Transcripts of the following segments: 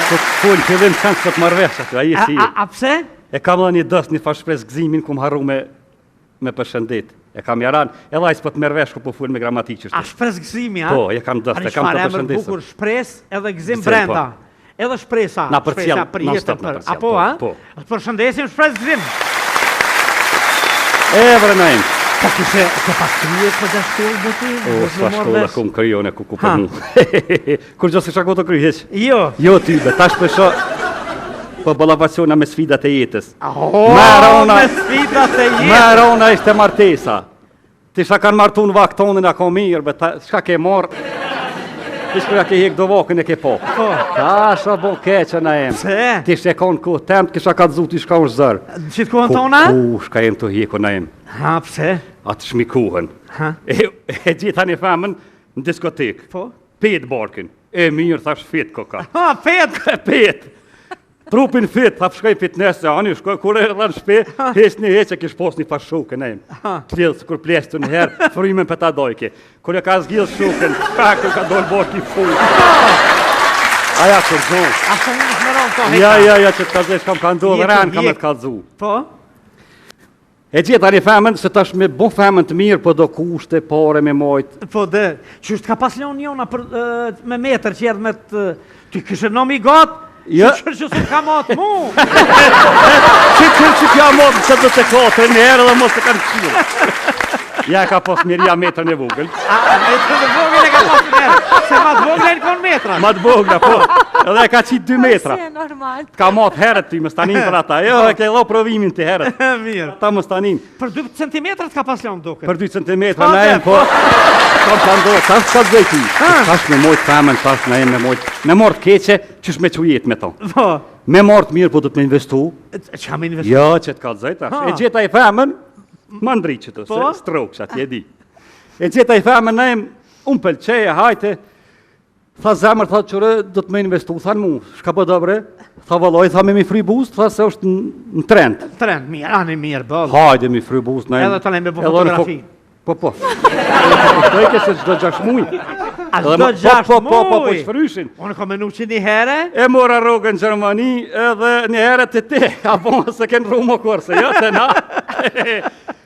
Po full fillim kanë të marrëvesh aty, ai si. A pse? E kam dhënë një dos një fash shpres gëzimin ku më harru me përshëndet. E kam jaran, edhe ai s'po të merr vesh ku po ful me gramatikë. A shpres gëzimi, a? Po, e kam dos, e kam të përshëndesur. Bukur shpres edhe gëzim brenda. Edhe shpresa. Na përcjell, na stop. Apo, a? Po. Përshëndesim shpres gëzim. E vërejmë. Po kishe të pastrije për dhe shkollë dhe ti? O, s'fa shkolla ku më kryone, ku për mu. Kur gjë s'isha ku të kry, heq? Jo. Jo, ty, dhe tash përshë për ballavaciona me sfidat e jetës. Me sfidat e jetës? Me rona ishte martesa. Ti shka kanë martu në vaktonin ako mirë, shka ke marë, ti shkëja ke hek do vakën e ke po. Ta shka bo keqë në emë. Pse? Ti shka konë ku temë, kisha ka të zuti shka unë zërë. Qitë kohën tona? Ku shka jem të heko në emë. Ha, pse? Atë shmikuhen. E gjitha një femën në diskotekë. Po? Pet barkin. E mirë, thash fit koka. Ha, pet? Pet. Trupin fit, thash shkoj fitness, ani shkoj, kur e dhe në shpe, hes një heqe kish pos një fash shukën e im. Klilës, kur plestu një herë, frimen për ta dojke. Kur e ka zgjilë shukën, pak ka dojnë barki full. Aja që zonë. A shë një shmeron të heka? Ja, që të kazesh kam ka ndodhë, rënë kam e të kalzu. Po? E gjitha një femën, se tash me bo femën të mirë, po do kushte, pare me mojtë. Po dhe, që është ka pas leon njona me metër që jedhë me të... Ty kështë nomi gatë, që se ka matë mu. Që kja matë, që do të klotë, në herë dhe mos të kanë qilë. Ja ka pos miria metrën e vogël. Metrën e vogël e ka pos në herë, se matë vogël e në konë metra. Matë vogël, po. Edhe e ka qitë 2 metra. Si e normal. Ka matë herët ty, më stanin për ata. Jo, e ke lo provimin të herët. Mirë. Ta më stanin. Për 2 centimetrat ka pas leon duke. Për 2 centimetra në emë, po. Kam të ndohë, tash ka të dhejti. Tash me mojtë femën, tash në emë me mojtë. Me mortë keqe, qësh me që jetë me to. Po. Me mortë mirë, po do të me investu. Që kam investu? Jo, që të ka të dhejta. E gjeta i femën, më ndri që të, se strokë, që atje di. E gjeta i femën në emë, unë pëlqeje, hajte. Tha zemër, tha qëre, do të me investu, tha në mu, shka po dobre? Tha vëlloj, tha me mi fri boost, tha se është në trend. Trend, mirë, anë mirë, bëllë. Hajde mi fri boost në emë. Edhe të lejmë me fotografi. Po. Dojke se qdo 6 muj. A qdo 6 muj? Po, shfryshin. Unë ka menu që një herë? E mora rogë në Gjermani, edhe një herë të te, a bon se kënë rumo kurse, jo të na.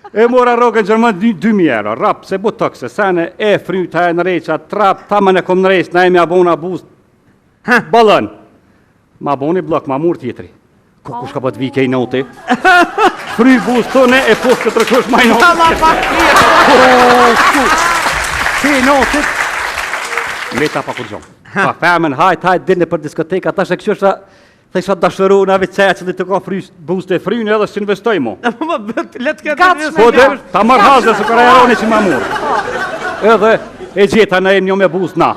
E mora rogë në Gjermani 2000 euro, rap, se bu tokse, sene e fryta e në reqa, trap, tamën e kom në rejsh, na e mi abona boost. Balën. Ma aboni blok, ma mur tjetri. Kush ka po të vike i noti? Fry boost të ne e post të tërkush ma i noti. Ta ma pak tjetë. Ti i notit. Meta pa kur gjonë. Pa femën, hajt, dine për diskoteka, ta shë këshësha, ta isha dashëru në avicea që të ka fry boost e frynë edhe së investoj mu. Letë këtë njësë. Po dhe, ta marrë hazë se kërë aeroni që ma murë. Edhe e gjeta në e një me boost na.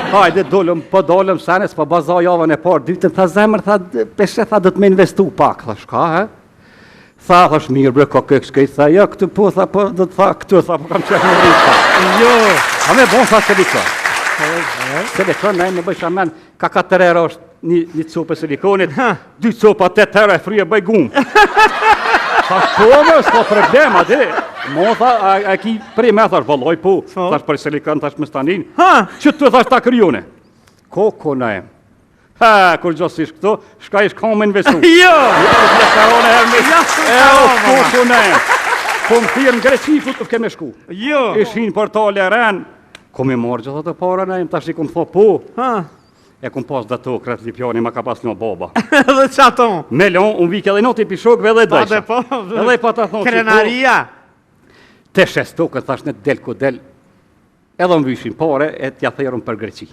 Hajde, dollëm, po dollëm, senes, po baza javën e parë, dytën, tha zemër, tha, peshe, tha, do të me investu pak, tha, shka, he? Tha, thash, mirë, bre, ka këkë, tha, jo, këtu po, tha, po, do të tha, këtu, tha, po kam qenë në rritë, tha. Jo. A me bon, tha, silikon. Silikon, ne, me bëjsh amen, ka 4 euro është një copë e silikonit, 2 copa 8 euro e frije bëj gumë. Tha, shkome, s'ka problema, di. Mo, tha, a ki prej me, thash, vëlloj, po, thash, për silikon, thash, me stanin. Që të thash, ta kryone. Koko në em. Ha, kur gjosish këto, shka ish ka me investu. Jo! Koko në em. Po më thirë në Greqi, ku të keme shku. Jo! Ishin portale e ren. Ko me marrë gjitha të para në em, tash i kom tho, po. E kom pas dhe to, kretë Lipjani, ma ka pas një boba. Dhe që aton? Melon, unë vike edhe noti pishokve edhe dojsha. Edhe pa ta thonë që Krenaria. Te shestokët, thash në del ku del, edhe më vishin pare, e t'ja therën për Greqi.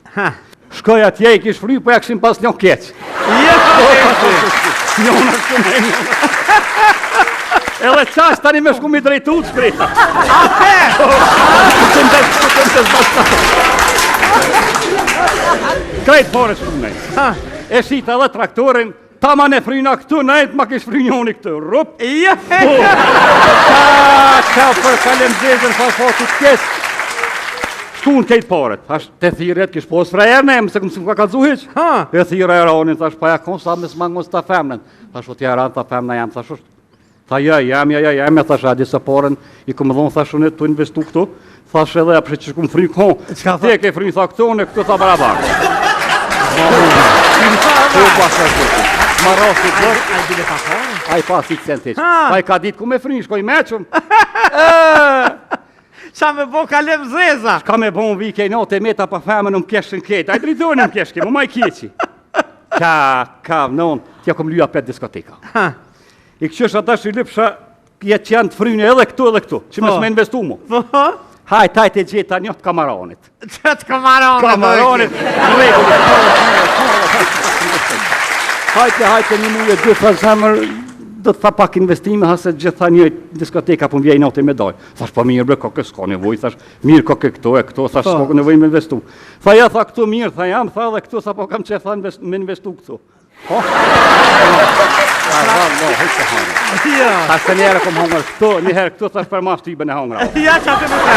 Shkoj atje i kish fry, po ja këshim pas një keq. Njona shku me njona. Edhe qash tani me shku mi drejtu të shkreta. Krejt pare shku me. E shita edhe traktorin, ta ma ne fryna këtu, nejt ma kish fry njoni këtu. Rup. Qa për kalem zezën, fa fatit kesh. Shku në kejt paret, thash, te thiret, kish pos frajer në emë, se këmë ka kalzu hiq. E thire e ronin, thash, pa ja kon sa me s'mangos ta femnen. Thash, o t'ja ran ta femna jam, thash, Tha jam, thash a disa parën, I kom dhonë thash unë të investu këtu, thash edhe apëshe që shkum fri kon, te ke fri tha këtu, në këtu tha barabar. Ai pas I centesh. Ai ka ditë ku me fri, shkoj meqëm. Qa me bo kalem zeza? Ka me bon vike note meta pa femën më pjeshën ketë. Ai dridoni më pjeshke, më maj keqi. Ka, non, tja kom lyja 5 diskoteka. I këqysh atash I lypsha jetë që janë të frynë edhe këtu, që mes me investu mu. Hajt e gjeta njët kamaronit. Qëtë kamaronit? Kamaronit, Hajte një muje dy fa zemër, do të tha pak investime, hase gjitha një diskoteka për mvjej note me doj. Thash, pa mirë bre, koke s'ka nevoj, thash, mirë koke këto e këto, thash, s'ka nevoj me investu. Tha, ja, tha, këtu mirë, tha, jam, tha, dhe këtu, sa po kam që tha me investu këtu. Thash, të njerë kom hongër këtu, njëherë këtu, thash, për mas të ibe në hongra. Ja, që atë më ka.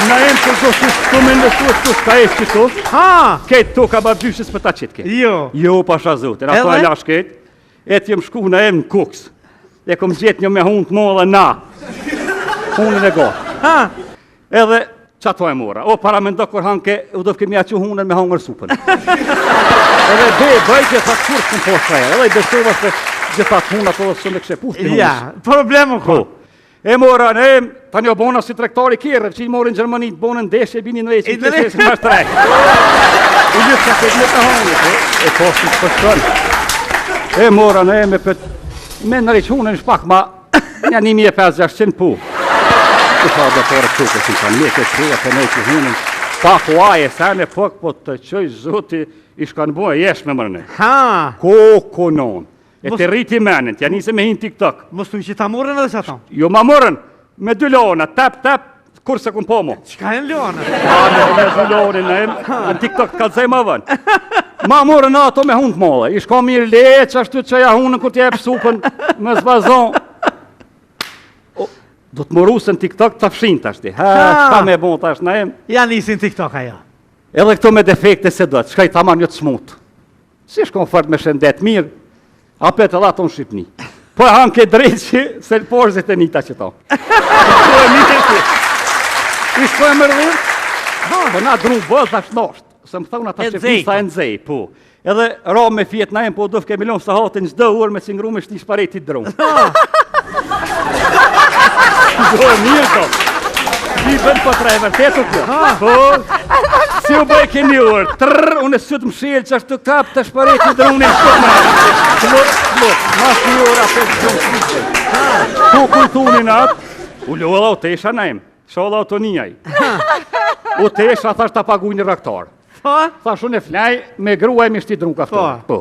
Na emë të zoshtë këtu me investu këtu, s'ka e qëtu. Ketë tu ka bargjyshës për ta qitë ke. Jo, pasha zotin, ato e lash ketë. E t'jem shku në emë në kuks. E kom gjetë një me hunë të mo dhe na. Hunën e gotë. Edhe, qa to e mora? O, para me ndo kur hanke, u do kemi aqu hunën me hongër supën. Edhe bëjtje sa kur s'këm po shreja. Edhe I besova se gjithat hunë ato dhe shumë e kështë pushti hunës. Ja, problemu ko. E mora në emë, ta një bona si trektari kjerëv, që I mori në Gjermani, të bonën deshe, bini në veqë, të deshe në shtrek. U gjithë që këtë një të hongër, e posti të pështën. E mora në e me në requnën shpak, ma një 1500 pu. Të fa dhe tore qukë, si ka një këtë shruja të nejtë hunën, pak u aje, sene pëk, po të qëj zoti I shkanë bojë, jesh me mërëne. Ko non. E të rriti menin, t'ja njëse me hinë TikTok. Mos të që ta morën edhe që ato? Jo, ma morën, me 2 lona, tap, kur se kun po mo. Qka e në lona? Me 2 lonin në em, në TikTok t'kalzej ma vën. Ma morën ato me hunë të molle, I shko mirë leq, ashtu që ja hunën kur t'jep supën, me zvazon. Do të moru se në TikTok të fshin të ashti. Shka me bon të ashtë në em. Ja nisin TikTok ajo. Edhe këto me defekte se do të, shka I taman një të smut. Si shko më fërt me shëndet mirë, apet edhe ato në Shqipni. Po e hanë ke drejtë që se porzit e njëta që to. Shko e mirë që. I shko e mërëdhur, po na dru bëllë të ashtë noshtë. Se më thonë ata që pista e nëzej, po. Edhe ra me fjetë na po do fke milon sa hatin çdo orë me cingru me shti shparetit dru. Do mirë to. I bën po tre vërtetë kjo. Po. Si u bëj ke një orë, unë e sëtë më shilë që ashtu kap të shpareti dhe unë e shumë. Plot, mas një orë apet shumë shqipë. Tu kultunin atë, u lola u tesha na im, shola autonijaj. U tesha thash ta paguj një raktar. Thash unë e flaj me grua e mi shti drun kaftore. Po.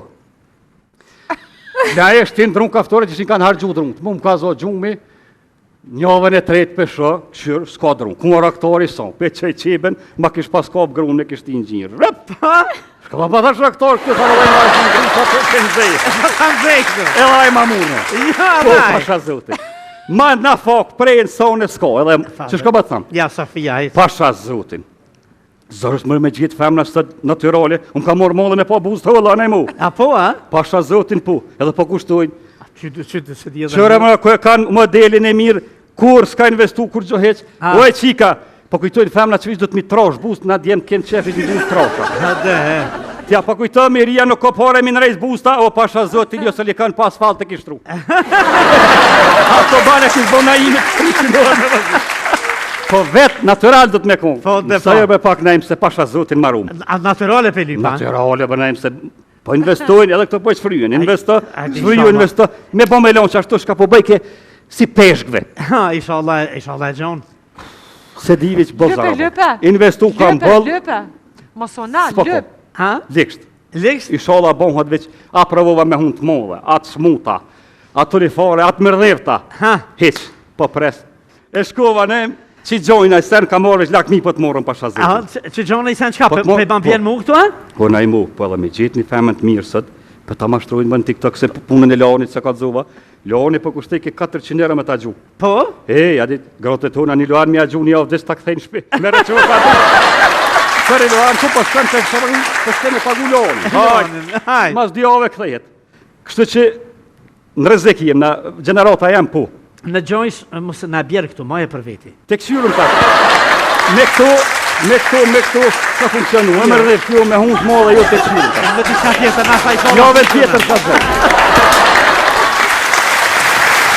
Flaj e shti drun kaftore që shi kanë hargju drun. Mu më ka zo gjumi, njovën e tretë pësho, këshyrë, s'ka drun. Kuma raktari son, pe qaj qeben, ma kish pas kap grun e kish ti në gjirë. Rëp! Shka pa thash raktar këtë, thash edhe ma shumë drun, sa të nëzej. Ka nëzej këtë? Edhe aj ma mune. Ja, Po, daj. pasha zotin. Ma na fok prejnë sonë e s'ka, edhe, që shka ba të thamë? Ja, Safia, Pasha zotin. Zorës mërë me gjithë femna së natyrale, unë ka morë mollën e po buzë të hëlla në mu. A po, a? Pasha zotin po, edhe po kushtojnë. Qytë se di edhe... Qëre më kërë kanë modelin e mirë, kur s'ka investu, kur gjo heq. O e qika, po kujtojnë femna që vishë do të mi trosh, buzë na djemë kënë qefit një buzë trosha. Tja, po kujtojnë me ria në kopore mi në rejtë buzëta, o pasha zotin jo se li kanë pa asfalt të kishtru. Ato bane kishë bona ime Po vetë natural do të me konë. Sa jo be pak najmë se pasha zotin marum. A naturale pe lipa? Naturale be najmë se po investojnë edhe këto po i shfryjën. Investo. Me po me lonë që ashtu shka po bëjke si peshkve. Ha, inshallah e gjonë. Se divi që bëllë zarabë. Lëpe. Investu kam bëllë. Lëpe. Mosona, S'po lëp. Ha? Likst. Likst? Inshallah bon hëtë veç aprovova me hunë të molle, atë smuta, atë tulifare, atë mërdhevta. Ha? Hiq, po pres. E shkova ne, që gjojnë a i sen ka morë që lakmi po të morën pasha A, zetin. që gjonë i sen qka? Po të morë, Pe ban pjenë mu këtu, a? Po na i mu, po edhe me gjithë një femën të mirë sët, për ta mashtrojnë më në TikTok se punën e Leonit se ka të zuva. Leoni po kushte ke 400 euro me ta gju. Po? Ja dit, grote tona një Luan mi a gju një avë dhe s'ta këthejnë shpi. Mere që ka të. Kërë Luan që po shkën të shkën e pagu Leoni. Hajt. Mas 2 ave këthejet. Kështë që në rrezik jem, në gjenerata jam po. Në gjojsh, mos na bjerë këtu, moje për veti. Tek këshyrën ta. Me këtu, ka funksionu. Më rreth kjo me hunë të madhe jo tek këshyrën ta. Me disa tjetër na fajtohet. Javën tjetër ka bërë.